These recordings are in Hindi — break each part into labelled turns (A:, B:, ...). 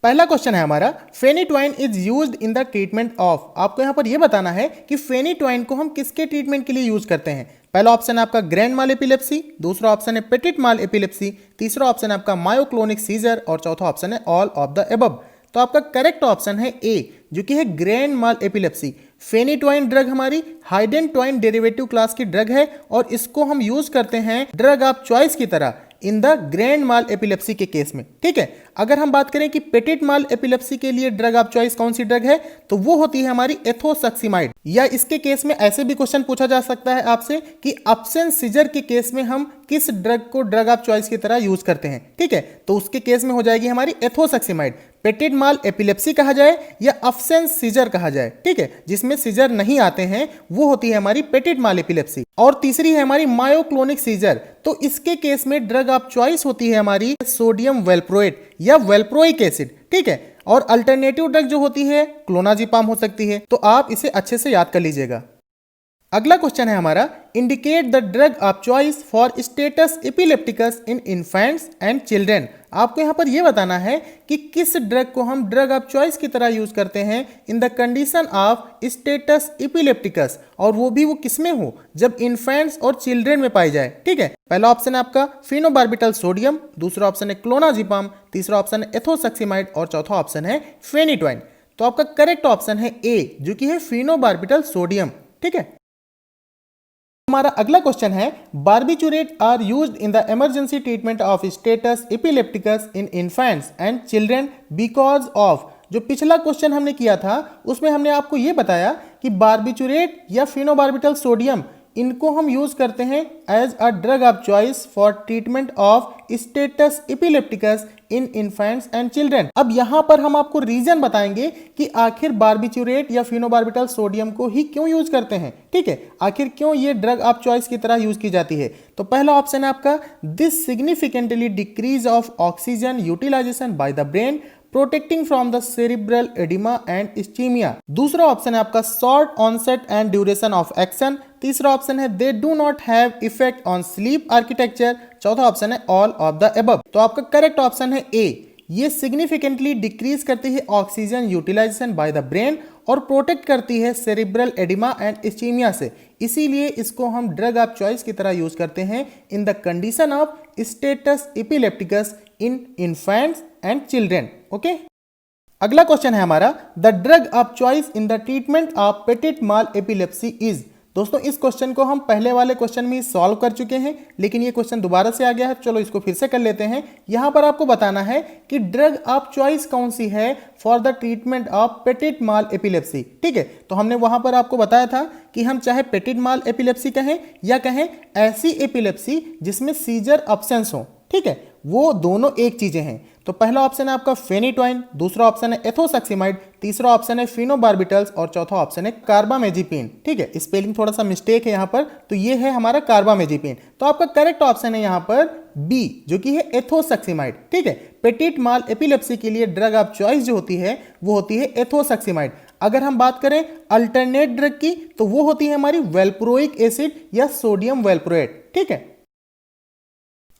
A: पहला क्वेश्चन है हमारा, phenytoin is used in the treatment of. आपको यहां पर यह बताना है कि फेनिटोइन को हम किसके ट्रीटमेंट के लिए यूज करते हैं। पहला ऑप्शन है आपका ग्रैंड माल एपिलेप्सी, दूसरा ऑप्शन है पेटिट माल एपिलेप्सी, तीसरा ऑप्शन है आपका मायोक्लोनिक सीजर और चौथा ऑप्शन है ऑल ऑफ द एबव। तो आपका करेक्ट ऑप्शन है ए, जो कि है ग्रैंड माल एपिलेप्सी। फेनिटोइन ड्रग हमारी हाइडेंटोइन डेरिवेटिव क्लास की ड्रग है और इसको हम यूज करते हैं ड्रग ऑफ चॉइस की तरह in the grand mall epilepsy के केस में। ठीक है, अगर हम बात करें कि पेटिट माल एपिलेप्सी के लिए ड्रग ऑफ चॉइस कौन सी ड्रग है, तो वो होती है हमारी एथोसक्सिमाइड। या इसके केस में ऐसे भी क्वेश्चन पूछा जा सकता है आपसे कि अब्सेंस सीजर के केस में हम किस ड्रग को ड्रग ऑफ चॉइस की तरह यूज करते हैं। ठीक है, तो उसके केस में हो जाएगी हमारी एथोसक्सिमाइड। पेटिट माल एपिलेप्सी कहा जाए या अब्सेंस सीजर कहा जाए, ठीक है, जिसमें सीजर नहीं आते हैं, वो होती है हमारी पेटिट माल एपिलेप्सी। और तीसरी है हमारी मायोक्लोनिक सीजर। तो इसके केस में ड्रग ऑफ चॉइस होती है हमारी सोडियम वेल्प्रोएट या वेल्प्रोइक एसिड। ठीक है, और अल्टरनेटिव ड्रग जो होती है क्लोनाजिपाम हो सकती है। तो आप इसे अच्छे से याद कर लीजिएगा। अगला क्वेश्चन है हमारा, indicate the drug of choice for status epilepticus in infants and children. आपको यहां पर यह बताना है कि किस ड्रग को हम ड्रग ऑफ चॉइस की तरह यूज करते हैं in the condition of status epilepticus, और वो भी वो किसमें हो, जब इन्फेंट्स और चिल्ड्रेन में पाई जाए। ठीक है, पहला ऑप्शन है आपका फिनोबार्बिटल सोडियम, दूसरा ऑप्शन है क्लोनाजिपाम, तीसरा ऑप्शन है एथोसक्सिमाइड और चौथा ऑप्शन है फेनिटोइन। तो आपका करेक्ट ऑप्शन है ए, जो कि है फिनोबार्बिटल सोडियम। ठीक है, हमारा अगला क्वेश्चन है, barbiturate are used in the emergency treatment of status epilepticus in infants and children because of. जो पिछला क्वेश्चन हमने किया था उसमें हमने आपको यह बताया कि बार्बिचुरेट या फिनोबार्बिटल सोडियम, इनको हम यूज करते हैं as a drug of choice for treatment of status epilepticus in infants and children. अब यहां पर हम आपको रीजन बताएंगे कि आखिर बार्बिचुरेट या फिनोबार्बिटल सोडियम को ही क्यों यूज करते हैं। ठीक है, आखिर क्यों ये ड्रग ऑफ चॉइस की तरह यूज की जाती है। तो पहला ऑप्शन है आपका, this significantly decrease of oxygen utilisation by the brain protecting from the cerebral oedema and ischaemia. दूसरा ऑप्शन है आपका, short onset and duration of action. तीसरा ऑप्शन है, they do not have effect on sleep architecture. चौथा ऑप्शन है ऑल ऑफ द अबव। तो आपका करेक्ट ऑप्शन है ए, ये सिग्निफिकेंटली डिक्रीज करती है oxygen utilisation by the brain और प्रोटेक्ट करती है सेरिब्रल एडिमा एंड इस्चीमिया से, इसीलिए इसको हम ड्रग ऑफ चॉइस की तरह यूज करते हैं in the condition of status epilepticus in infants and children. Okay, अगला क्वेश्चन है हमारा, the drug of choice in the treatment of petit mall epilepsy is. दोस्तों, इस क्वेश्चन को हम पहले वाले क्वेश्चन में सॉल्व कर चुके हैं, लेकिन ये क्वेश्चन दोबारा से आ गया है। चलो इसको फिर से कर लेते हैं। यहां पर आपको बताना है कि ड्रग ऑफ चॉइस कौन सी है for the treatment of petit mall epilepsy. ठीक है, तो हमने वहां पर आपको बताया था कि हम चाहे पेटिट माल एपिलेप्सी कहें या कहें ऐसी एपिलेप्सी जिसमें सीजर अब्सेंस हो। ठीक है, वो दोनों एक चीजें हैं। तो पहला ऑप्शन है आपका फेनिटोइन, दूसरा ऑप्शन है एथोसक्सिमाइड, तीसरा ऑप्शन है फिनोबार्बिटल्स और चौथा ऑप्शन है कार्बामेजिपिन। ठीक है, स्पेलिंग थोड़ा सा मिस्टेक है यहाँ पर, तो ये है हमारा कार्बामेजिपिन। तो आपका करेक्ट ऑप्शन है यहाँ पर बी, जो कि है एथोसक्सिमाइड। ठीक है, पेटिट माल एपिलेप्सी के लिए ड्रग ऑफ चॉइस जो होती है वो होती है एथोसक्सिमाइड। अगर हम बात करें अल्टरनेट ड्रग की, तो वो होती है हमारी वेल्प्रोइक एसिड या सोडियम वेल्प्रोएट। ठीक है,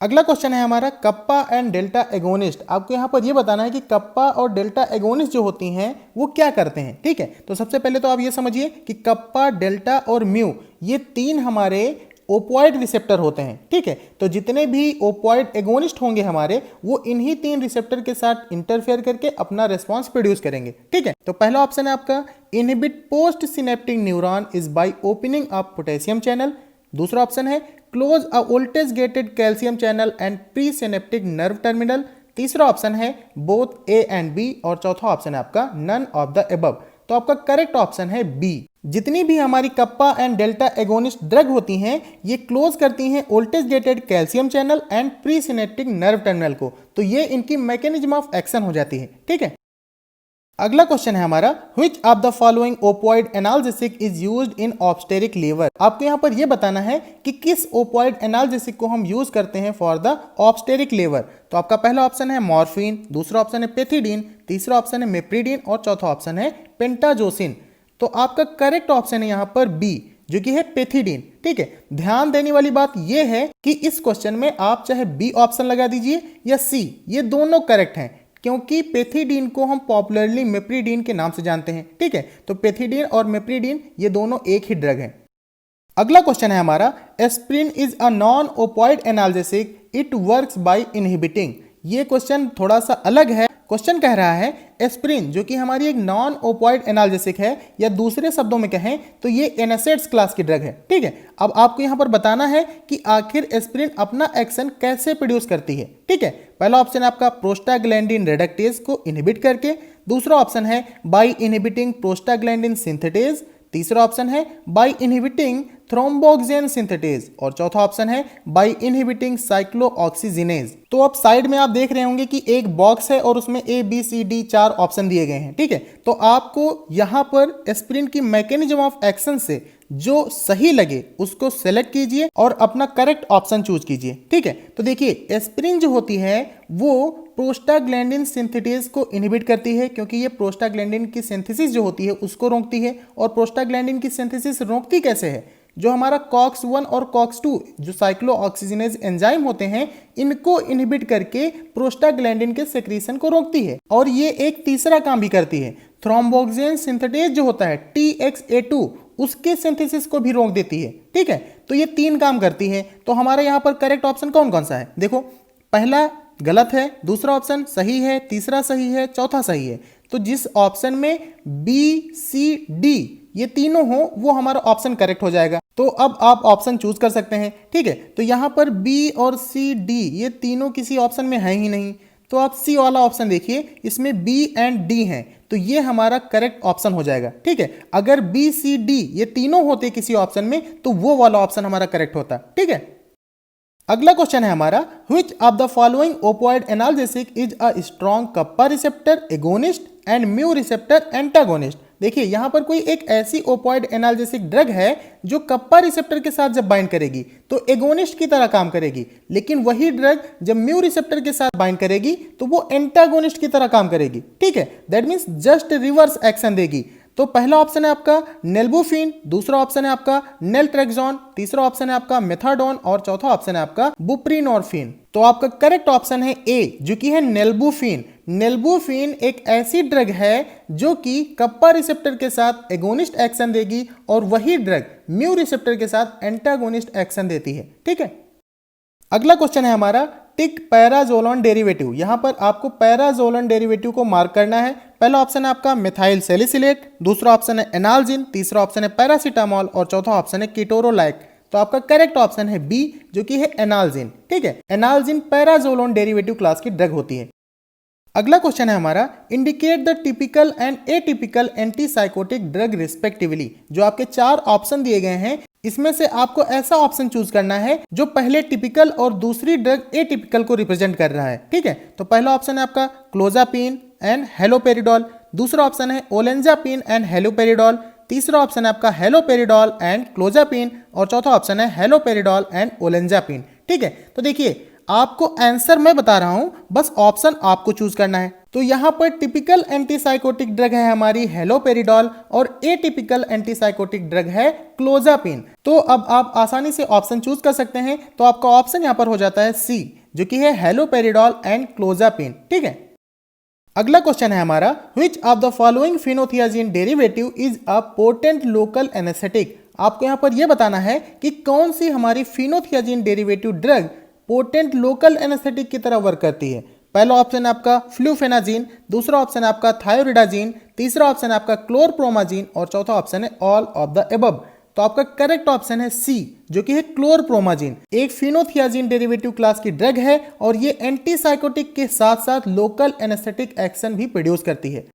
A: अगला क्वेश्चन है हमारा, कप्पा एंड डेल्टा एगोनिस्ट। आपको यहां पर यह बताना है कि कप्पा और डेल्टा एगोनिस्ट जो होती हैं वो क्या करते हैं। ठीक है, तो सबसे पहले तो आप ये समझिए कि कप्पा, डेल्टा और म्यू, ये तीन हमारे ओपॉइड रिसेप्टर होते हैं। ठीक है, तो जितने भी ओपॉइड एगोनिस्ट होंगे हमारे, वो इन्हीं तीन रिसेप्टर के साथ इंटरफेयर करके अपना रेस्पॉन्स प्रोड्यूस करेंगे। ठीक है, तो पहला ऑप्शन है आपका, inhibit post synaptic neuron is by opening of potassium channel. दूसरा ऑप्शन है, close a voltage gated calcium channel and pre synaptic nerve terminal. तीसरा ऑप्शन है बोथ ए एंड बी और चौथा ऑप्शन है आपका नन ऑफ द अबव। तो आपका करेक्ट ऑप्शन है बी। जितनी भी हमारी kappa and delta agonist drug होती हैं, ये क्लोज करती हैं voltage gated calcium channel and pre synaptic nerve terminal को, तो ये इनकी मैकेनिज्म ऑफ एक्शन हो जाती है। ठीक है, अगला क्वेश्चन है हमारा, which of the following opioid analgesic is used in obstetric लीवर। आपको यहां पर यह बताना है कि किस ओपॉइड एनाल्जेसिक को हम यूज करते हैं फॉर द ऑब्स्टेरिक लीवर। तो आपका पहला ऑप्शन है मॉर्फिन, दूसरा ऑप्शन है पेथिडीन, तीसरा ऑप्शन है मेप्रिडीन और चौथा ऑप्शन है पेंटाजोसिन। तो आपका करेक्ट ऑप्शन है यहां पर बी, जो कि है पेथिडीन। ठीक है, ध्यान देने वाली बात यह है कि इस क्वेश्चन में आप चाहे बी ऑप्शन लगा दीजिए या सी, ये दोनों करेक्ट हैं। क्योंकि पेथिडीन को हम पॉपुलरली मेप्रिडीन के नाम से जानते हैं। ठीक है, तो पेथिडीन और मेप्रिडीन ये दोनों एक ही ड्रग है। अगला क्वेश्चन है हमारा, aspirin is a non opioid analgesic, it works by inhibiting. ये क्वेश्चन थोड़ा सा अलग है। क्वेश्चन कह रहा है एस्प्रिन जो कि हमारी एक नॉन ओपॉइड एनाल्जेसिक है, या दूसरे शब्दों में कहें तो ये एनासिड्स क्लास की ड्रग है। ठीक है, अब आपको यहां पर बताना है कि आखिर एस्प्रिन अपना एक्शन कैसे प्रोड्यूस करती है। ठीक है, पहला ऑप्शन है आपका प्रोस्टाग्लैंडिन रिडक्टेज को इनहिबिट करके, दूसरा ऑप्शन है बाय इनहिबिटिंग प्रोस्टाग्लैंडिन सिंथेटेज, तीसरा ऑप्शन है बाय इनहिबिटिंग थ्रोम्बोक्सिन सिंथेटेज, और चौथा ऑप्शन है बाय इनहिबिटिंग साइक्लोऑक्सीजिनेज। तो अब साइड में आप देख रहे होंगे कि एक बॉक्स है और उसमें A B C D 4 option दिए गए हैं। ठीक है, तो आपको यहां पर एस्प्रिन की मैकेनिज्म ऑफ एक्शन से जो सही लगे उसको सेलेक्ट कीजिए और अपना करेक्ट ऑप्शन चूज कीजिए। ठीक है, तो देखिए एस्प्रिन जो होती है वो प्रोस्टाग्लैंडिन सिंथेटेज को इनहिबिट करती है, क्योंकि ये प्रोस्टाग्लैंडिन की सिंथेसिस जो होती है उसको रोकती है। और प्रोस्टाग्लैंडिन की सिंथेसिस रोकती कैसे है? जो हमारा कॉक्स 1 और कॉक्स 2 जो साइक्लोऑक्सीजिनेज एंजाइम होते हैं, इनको इनहिबिट करके प्रोस्टाग्लैंडिन के सेक्रीशन को रोकती है। और ये एक तीसरा काम भी करती है, थ्रोम्बोक्सिन सिंथेटेज जो होता है TXA2 उसके सिंथेसिस को भी रोक देती है। ठीक है, तो ये 3 काम करती है। तो हमारे यहाँ पर करेक्ट ऑप्शन कौन कौन सा है? देखो, पहला गलत है, दूसरा ऑप्शन सही है, तीसरा सही है, चौथा सही है। तो जिस ऑप्शन में BCD ये तीनों हो वो हमारा ऑप्शन करेक्ट हो जाएगा। तो अब आप ऑप्शन चूज कर सकते हैं। ठीक है, तो यहां पर B और C D ये तीनों किसी ऑप्शन में है ही नहीं, तो आप C वाला ऑप्शन देखिए, इसमें B एंड D हैं, तो ये हमारा करेक्ट ऑप्शन हो जाएगा। ठीक है, अगर B C D ये तीनों होते किसी ऑप्शन में तो वो वाला ऑप्शन हमारा करेक्ट होता। ठीक है, अगला क्वेश्चन है हमारा, which of the following opioid analgesic is a strong kappa receptor agonist and mu receptor antagonist. देखिए यहां पर कोई एक ऐसी ओपोइड एनाल्जेसिक ड्रग है जो कप्पा रिसेप्टर के साथ जब बाइंड करेगी तो एगोनिस्ट की तरह काम करेगी, लेकिन वही ड्रग जब म्यू रिसेप्टर के साथ बाइंड करेगी तो वो एंटागोनिस्ट की तरह काम करेगी। ठीक है, that means just reverse action देगी। तो पहला ऑप्शन है आपका नेल्बुफिन, दूसरा ऑप्शन है आपका नेल्ट्रेक्सोन, तीसरा ऑप्शन है आपका मेथाडोन, और चौथा ऑप्शन है आपका बुप्रीनोरफिन। तो आपका करेक्ट ऑप्शन है ए, जो कि है नेल्बुफिन। नेल्बुफिन एक ऐसी ड्रग है जो कि कप्पा रिसेप्टर के साथ एगोनिस्ट एक्शन देगी और वही ड्रग म्यू रिसेप्टर के साथ एंटागोनिस्ट एक्शन देती है। ठीक है, अगला क्वेश्चन है हमारा, टिक पैराजोलोन डेरिवेटिव। यहां पर आपको पैराजोलोन डेरिवेटिव को मार्क करना है। पहला ऑप्शन है आपका मिथाइल सैलिसिलेट, दूसरा ऑप्शन है एनाल्जिन, तीसरा ऑप्शन है पैरासीटामोल, और चौथा ऑप्शन है कीटोरोलाइक। तो आपका करेक्ट ऑप्शन है बी, जो कि है एनाल्जिन। ठीक है, एनाल्जिन पैराजोलोन डेरिवेटिव क्लास की ड्रग होती है। अगला क्वेश्चन है हमारा, indicate the typical and atypical antipsychotic drug respectively. जो आपके 4 ऑप्शन दिए गए हैं, इसमें से आपको ऐसा ऑप्शन चूज करना है जो पहले टिपिकल और दूसरी ड्रग एटिपिकल को रिप्रेजेंट कर रहा है। ठीक है, तो पहला ऑप्शन है आपका क्लोजापिन एंड हेलोपेरिडोल, दूसरा ऑप्शन है ओलेंजापिन एंड हेलोपेरिडोल, तीसरा ऑप्शन है आपका हेलोपेरिडोल एंड क्लोजापिन, और चौथा ऑप्शन है हेलोपेरिडोल एंड ओलेंजापिन। ठीक है, तो देखिए आपको आंसर मैं बता रहा हूं, बस ऑप्शन आपको चूज करना है। तो यहां पर टिपिकल एंटीसाइकोटिक ड्रग है हमारी हेलोपेरिडोल और एटिपिकल एंटीसाइकोटिक ड्रग है क्लोजापिन। तो अब आप आसानी से ऑप्शन चूज कर सकते हैं। तो आपका ऑप्शन यहां पर हो जाता है सी, जो कि है हेलोपेरिडोल एंड क्लोजापिन। ठीक है, अगला क्वेश्चन है हमारा, which of the following phenothiazine derivative is a potent local anaesthetic. आपको यहां पर यह बताना है कि कौन सी हमारी phenothiazine derivative drug potent local anaesthetic की तरह वर्क करती है। पहला ऑप्शन है आपका फ्लूफेनाजिन, दूसरा ऑप्शन है आपका थायोरिडाजिन, तीसरा ऑप्शन है आपका क्लोरप्रोमाजिन, और चौथा ऑप्शन है ऑल ऑफ द एबव। तो आपका करेक्ट ऑप्शन है सी, जो कि है क्लोरप्रोमाजिन। एक फिनोथियाजिन डेरिवेटिव क्लास की ड्रग है और ये एंटीसाइकोटिक के साथ साथ लोकल एनेस्थेटिक एक्शन भी प्रोड्यूस करती है।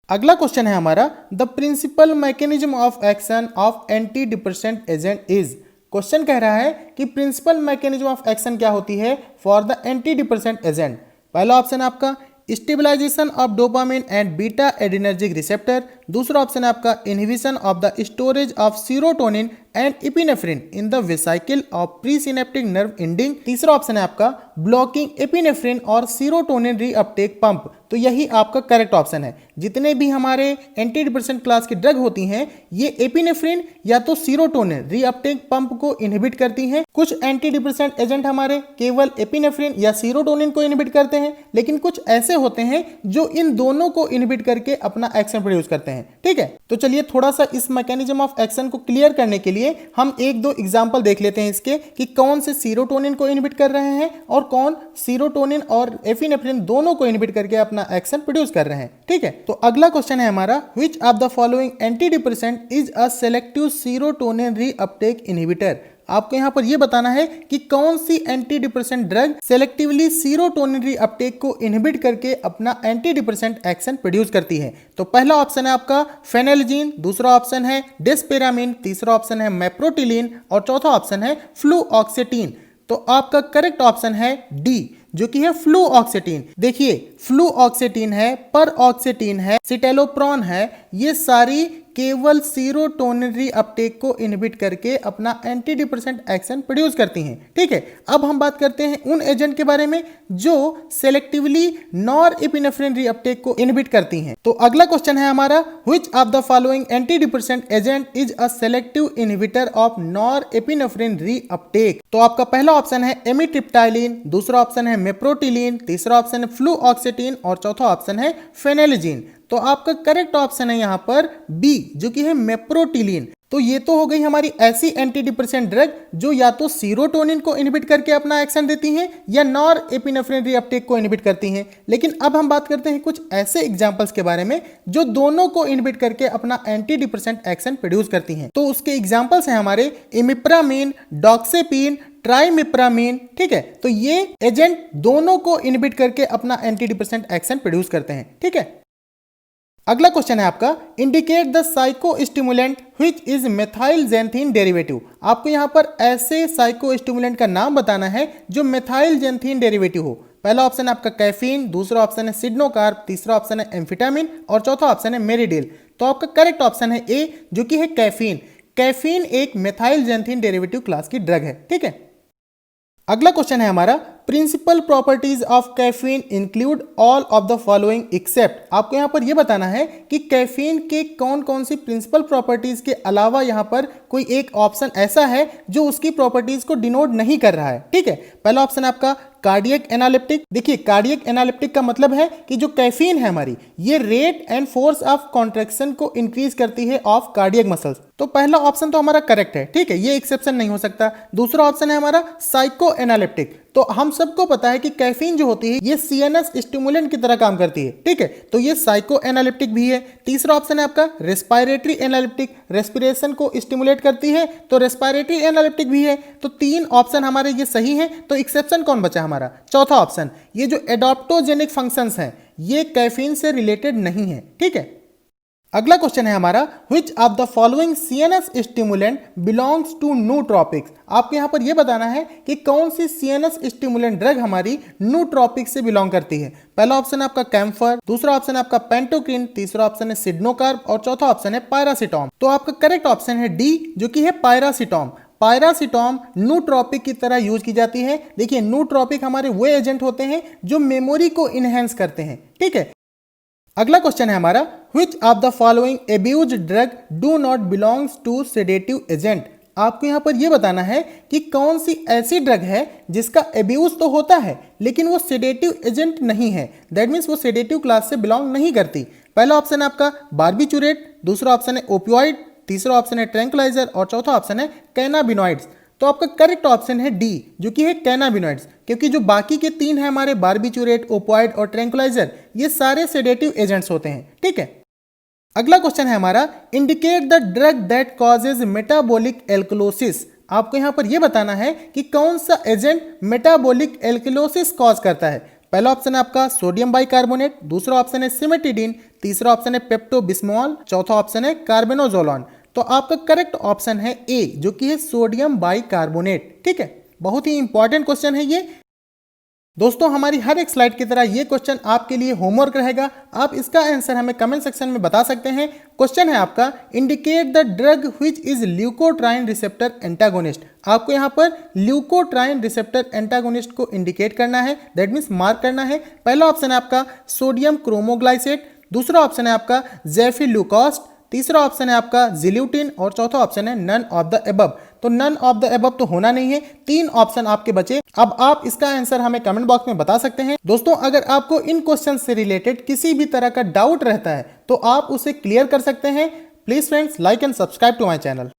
A: अगला क्वेश्चन है हमारा, the principal mechanism of action of anti depressant agent is. Question कह रहा है कि प्रिंसिपल मैकेनिज्म ऑफ एक्शन क्या होती है for the anti depressant agent. पहला ऑप्शन आपका stabilisation of dopamine and beta adrenergic receptor, दूसरा ऑप्शन है आपका inhibition of the storage of serotonin and epinephrine in the vesicle of presynaptic nerve ending. तीसरा ऑप्शन है आपका ब्लॉकिंग एपिनेफ्रिन और सीरोटोनिन रीअपटेक पंप। तो यही आपका करेक्ट ऑप्शन है। जितने भी हमारे एंटी डिप्रेसेंट क्लास की ड्रग होती हैं ये एपिनेफ्रिन या तो सीरोटोनिन रीअपटेक पंप को इनहिबिट करती हैं। कुछ एंटी डिप्रेसेंट एजेंट हमारे केवल एपिनेफ्रिन या सीरोटोनिन को इनहिबिट करते हैं, लेकिन कुछ ऐसे होते हैं जो इन दोनों को इनहिबिट करके अपना एक्शन प्रोड्यूस करते हैं। ठीक है, तो चलिए थोड़ा सा इस मैकेनिज्म ऑफ एक्शन को क्लियर करने के लिए हम एक दो एग्जांपल देख लेते हैं इसके कि कौन से सीरोटोनिन को इनहिबिट कर रहे हैं और कौन सीरोटोनिन और एपिनेफ्रिन दोनों को इनहिबिट करके अपना एक्शन प्रोड्यूस कर रहे हैं। ठीक है, तो अगला क्वेश्चन है हमारा which of the following antidepressant is a selective serotonin reuptake inhibitor. आपको यहां पर यह बताना है कि कौन सी antidepressant drug selectively serotonin reuptake को इनहिबिट करके अपना एंटी डिप्रेसेंट एक्शन प्रोड्यूस करती है। तो पहला ऑप्शन है आपका फेनेलजीन, दूसरा ऑप्शन है डेस्पेरामिन, तीसरा ऑप्शन है मेप्रोटिलीन और चौथा ऑप्शन है फ्लूऑक्सेटिन। तो आपका करेक्ट ऑप्शन है डी, जो कि है फ्लूऑक्सेटिन। देखिए फ्लूऑक्सेटिन है, परऑक्सेटिन है, सिटेलोप्रोन है, ये सारी केवल सीरोटोनिन रीअपटेक को इनहिबिट करके अपना एंटी डिप्रेसेंट एक्शन प्रोड्यूस करती हैं। ठीक है, अब हम बात करते हैं उन एजेंट के बारे में जो सेलेक्टिवली नॉरएपिनेफ्रिन रीअपटेक को इनहिबिट करती हैं। तो अगला क्वेश्चन है हमारा which of the following anti depressant agent is a selective inhibitor of norepinephrine reuptake. तो आपका पहला ऑप्शन है एमिट्रिप्टाइलिन, दूसरा ऑप्शन है मेप्रोटिलीन, तीसरा ऑप्शन है फ्लूऑक्सेटिन और चौथा ऑप्शन है फेनेलजीन। तो आपका करेक्ट ऑप्शन है यहां पर बी, जो कि है मेप्रोटिलीन। तो ये तो हो गई हमारी ऐसी एंटी डिप्रेसेंट ड्रग जो या तो सीरोटोनिन को इनहिबिट करके अपना एक्शन देती हैं या नॉरएपिनेफ्रिन रीअपटेक को इनहिबिट करती हैं। लेकिन अब हम बात करते हैं कुछ ऐसे एग्जांपल्स के बारे में जो दोनों को इनहिबिट करके अपना एंटी डिप्रेसेंट एक्शन प्रोड्यूस करती हैं। तो उसके एग्जांपल्स हैं हमारे इमिप्रामिन, डॉक्सेपिन, ट्राइमिप्रामिन। ठीक है, तो ये एजेंट दोनों को इनहिबिट करके अपना एंटी डिप्रेसेंट एक्शन प्रोड्यूस करते हैं। ठीक है, अगला क्वेश्चन है आपका indicate the psychostimulant which is methylxanthine derivative. आपको यहां पर ऐसे साइकोस्टिमुलेंट का नाम बताना है जो मेथाइलजेंथीन डेरिवेटिव हो। पहला ऑप्शन है आपका कैफीन, दूसरा ऑप्शन है सिडनोकार्ब, तीसरा ऑप्शन है एम्फेटामिन और चौथा ऑप्शन है मेरिडेल। तो आपका करेक्ट ऑप्शन है ए, जो कि है कैफीन। कैफीन एक मेथाइलजेंथीन डेरिवेटिव क्लास की ड्रग है। ठीक है, अगला क्वेश्चन है हमारा principal properties of caffeine include all of the following except. आपको यहां पर यह बताना है कि कैफीन के कौन कौन सी प्रिंसिपल प्रॉपर्टीज के अलावा यहां पर कोई एक ऑप्शन ऐसा है जो उसकी प्रॉपर्टीज को डिनोट नहीं कर रहा है। ठीक है, पहला ऑप्शन है आपका कार्डियक एनालिप्टिक। देखिए कार्डियक एनालिप्टिक का मतलब है कि जो कैफीन है हमारी ये rate and force of contraction को इंक्रीज करती है ऑफ कार्डियक मसल्स। तो पहला ऑप्शन तो हमारा करेक्ट है। ठीक है, ये एक्सेप्शन नहीं हो सकता। दूसरा ऑप्शन है हमारा साइको एनालिप्टिक। तो हम सबको पता है कि कैफीन जो होती है ये सीएनएस स्टिमुलेंट की तरह काम करती है। ठीक है, तो ये साइको एनालिप्टिक भी है। तीसरा ऑप्शन है आपका रेस्पिरेटरी एनालिप्टिक, रेस्पिरेशन को स्टिमुलेट करती है, तो रेस्पिरेटरी एनालिप्टिक भी है। तो तीन ऑप्शन हमारे ये सही हैं। तो एक्सेप्शन कौन बचा हमारा? चौथा ऑप्शन, ये जो एडॉप्टोजेनिक फंक्शंस हैं ये कैफीन से रिलेटेड नहीं है। ठीक है, अगला क्वेश्चन है हमारा which of the following CNS stimulant belongs to nootropics. आपको यहां पर यह बताना है कि कौन सी सीएनएस स्टिमुलेंट ड्रग हमारी नूट्रोपिक्स से बिलोंग करती है। पहला ऑप्शन है आपका कैम्फर, दूसरा ऑप्शन है आपका पेंटोक्रिन, तीसरा ऑप्शन है सिडनोकार्ब और चौथा ऑप्शन है पायरासिटॉम। तो आपका करेक्ट ऑप्शन है डी, जो कि है पायरासिटॉम। पायरासिटॉम नूट्रोपिक की तरह यूज की जाती है। देखिए नूट्रोपिक हमारे वो एजेंट होते हैं जो मेमोरी को इनहेंस करते हैं। ठीक है, अगला क्वेश्चन है हमारा which of the following abused drug do not belongs to sedative agent. आपको यहां पर यह बताना है कि कौन सी ऐसी ड्रग है जिसका एब्यूज तो होता है लेकिन वो सेडेटिव एजेंट नहीं है। दैट मीन्स वो सेडेटिव क्लास से बिलोंग नहीं करती। पहला ऑप्शन है आपका बार्बिचुरेट, दूसरा ऑप्शन है ओपियोइड, तीसरा ऑप्शन है ट्रैंक्विलाइजर और चौथा ऑप्शन है कैनाबिनॉइड्स। तो आपका करेक्ट ऑप्शन है डी, जो कि है कैनाबिनॉइड्स, क्योंकि जो बाकी के तीन है हमारे बार्बिचुरेट, ओपियोइड और ट्रैंक्विलाइजर ये सारे सेडेटिव एजेंट्स होते हैं। ठीक है, अगला क्वेश्चन है हमारा indicate the drug that causes metabolic alkalosis. आपको यहां पर यह बताना है कि कौन सा एजेंट मेटाबॉलिक एल्कलोसिस कॉज करता है। पहला ऑप्शन है आपका सोडियम बाइकार्बोनेट, दूसरा ऑप्शन है सिमेटिडिन, तीसरा ऑप्शन है पेप्टोबिस्मोल, चौथा ऑप्शन है कार्बेनोजोलोन। तो आपका करेक्ट ऑप्शन है ए, जो कि है सोडियम बाइकार्बोनेट। ठीक है, बहुत ही इंपॉर्टेंट क्वेश्चन है ये। दोस्तों हमारी हर एक स्लाइड की तरह ये क्वेश्चन आपके लिए होमवर्क रहेगा। आप इसका आंसर हमें कमेंट सेक्शन में बता सकते हैं। क्वेश्चन है आपका, indicate the drug which is leukotriene receptor antagonist. आपको यहाँ पर ल्यूकोट्राइन रिसेप्टर एंटागोनिस्ट को इंडिकेट करना है, दैट मीन्स मार्क करना है। पहला ऑप्शन है आपका सोडियम क्रोमोग्लाइसेट, दूसरा ऑप्शन है आपका ज़ेफिलुकोस्ट, तीसरा ऑप्शन है आपका जिल्यूटिन और चौथा ऑप्शन है नन ऑफ द एबव। तो नन ऑफ द एबव तो होना नहीं है, 3 ऑप्शन आपके बचे। अब आप इसका आंसर हमें कमेंट बॉक्स में बता सकते हैं। दोस्तों अगर आपको इन क्वेश्चन से रिलेटेड किसी भी तरह का डाउट रहता है तो आप उसे क्लियर कर सकते हैं। Please friends like and subscribe to my channel.